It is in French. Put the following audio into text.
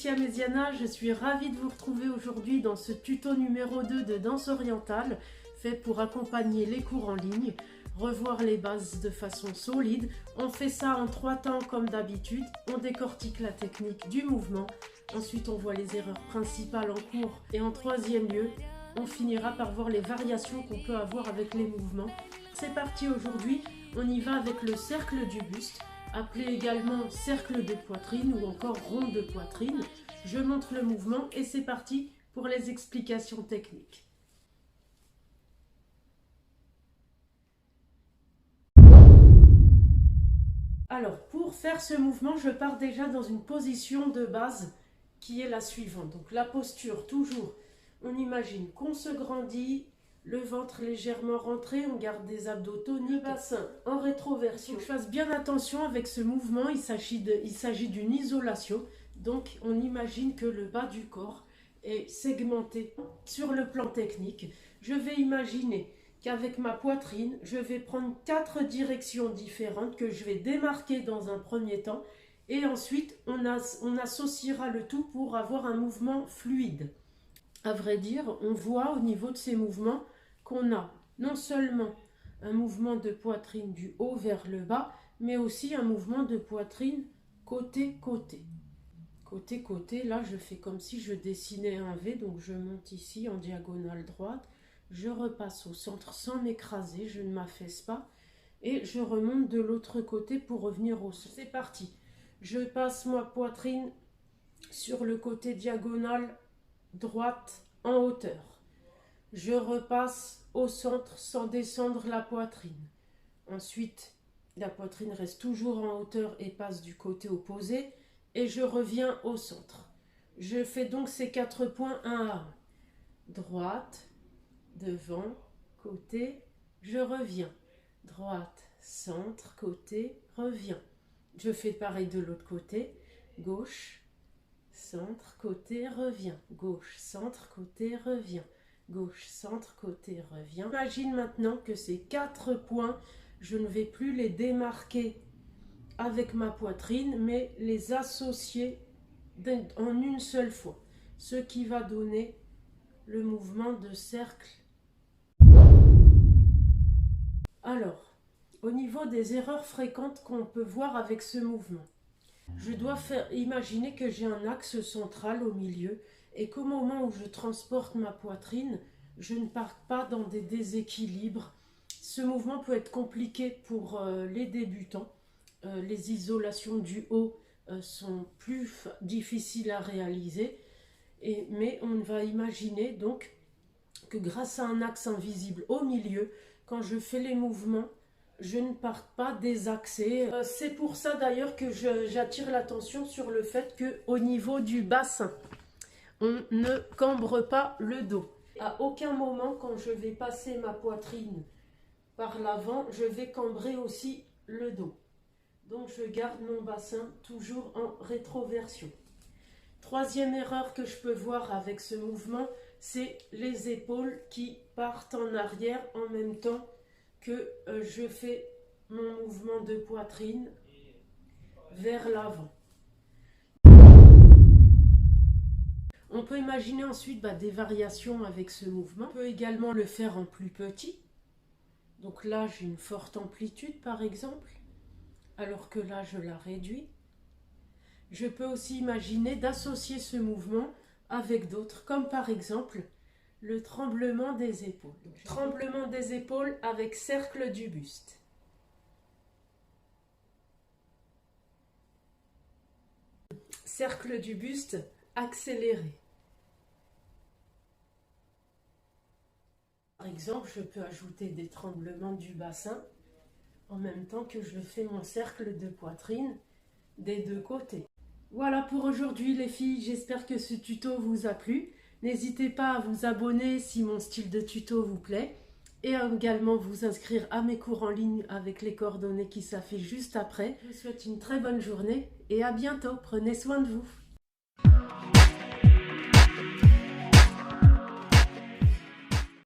Alexia Mesiana, je suis ravie de vous retrouver aujourd'hui dans ce tuto numéro 2 de danse orientale, fait pour accompagner les cours en ligne, revoir les bases de façon solide. On fait ça en 3 temps comme d'habitude, on décortique la technique du mouvement, ensuite on voit les erreurs principales en cours et en 3e lieu, on finira par voir les variations qu'on peut avoir avec les mouvements. C'est parti aujourd'hui, on y va avec le cercle du buste, appelé également cercle de poitrine ou encore rond de poitrine. Je montre le mouvement et c'est parti pour les explications techniques. Alors, pour faire ce mouvement, je pars déjà dans une position de base qui est la suivante. Donc la posture, toujours, on imagine qu'on se grandit, le ventre légèrement rentré, on garde des abdos toniques, le bassin en rétroversion. Donc, je fasse bien attention avec ce mouvement, il s'agit d'une isolation. Donc on imagine que le bas du corps est segmenté. Sur le plan technique, je vais imaginer qu'avec ma poitrine, je vais prendre 4 directions différentes que je vais démarquer dans un premier temps. Et ensuite, on associera le tout pour avoir un mouvement fluide. À vrai dire, on voit au niveau de ces mouvements qu'on a non seulement un mouvement de poitrine du haut vers le bas, mais aussi un mouvement de poitrine côté-côté. Côté-côté, là je fais comme si je dessinais un V, donc je monte ici en diagonale droite, je repasse au centre sans m'écraser, je ne m'affaisse pas, et je remonte de l'autre côté pour revenir au centre. C'est parti, je passe ma poitrine sur le côté diagonal droite en hauteur. Je repasse au centre sans descendre la poitrine. Ensuite, la poitrine reste toujours en hauteur et passe du côté opposé. Et je reviens au centre. Je fais donc ces 4 points 1 à 1. Droite, devant, côté, je reviens. Droite, centre, côté, reviens. Je fais pareil de l'autre côté. Gauche, centre, côté, reviens. Gauche, centre, côté, reviens. Gauche, centre, côté, reviens. Imagine maintenant que ces 4 points, je ne vais plus les démarquer avec ma poitrine, mais les associer en une seule fois. Ce qui va donner le mouvement de cercle. Alors, au niveau des erreurs fréquentes qu'on peut voir avec ce mouvement, je dois imaginer que j'ai un axe central au milieu et qu'au moment où je transporte ma poitrine, je ne parte pas dans des déséquilibres. Ce mouvement peut être compliqué pour les débutants. Les isolations du haut sont plus difficiles à réaliser, mais on va imaginer donc que grâce à un axe invisible au milieu, quand je fais les mouvements, je ne parte pas désaxé. C'est pour ça d'ailleurs que j'attire l'attention sur le fait qu'au niveau du bassin, on ne cambre pas le dos. À aucun moment, quand je vais passer ma poitrine par l'avant, je vais cambrer aussi le dos. Donc je garde mon bassin toujours en rétroversion. 3e erreur que je peux voir avec ce mouvement, c'est les épaules qui partent en arrière en même temps que je fais mon mouvement de poitrine vers l'avant. On peut imaginer ensuite des variations avec ce mouvement. On peut également le faire en plus petit. Donc là, j'ai une forte amplitude par exemple, alors que là, je la réduis. Je peux aussi imaginer d'associer ce mouvement avec d'autres, comme par exemple le tremblement des épaules. Tremblement des épaules avec cercle du buste. Cercle du buste accéléré. Par exemple, je peux ajouter des tremblements du bassin en même temps que je fais mon cercle de poitrine des 2 côtés. Voilà pour aujourd'hui les filles, j'espère que ce tuto vous a plu. N'hésitez pas à vous abonner si mon style de tuto vous plaît et à également vous inscrire à mes cours en ligne avec les coordonnées qui s'affichent juste après. Je vous souhaite une très bonne journée et à bientôt. Prenez soin de vous.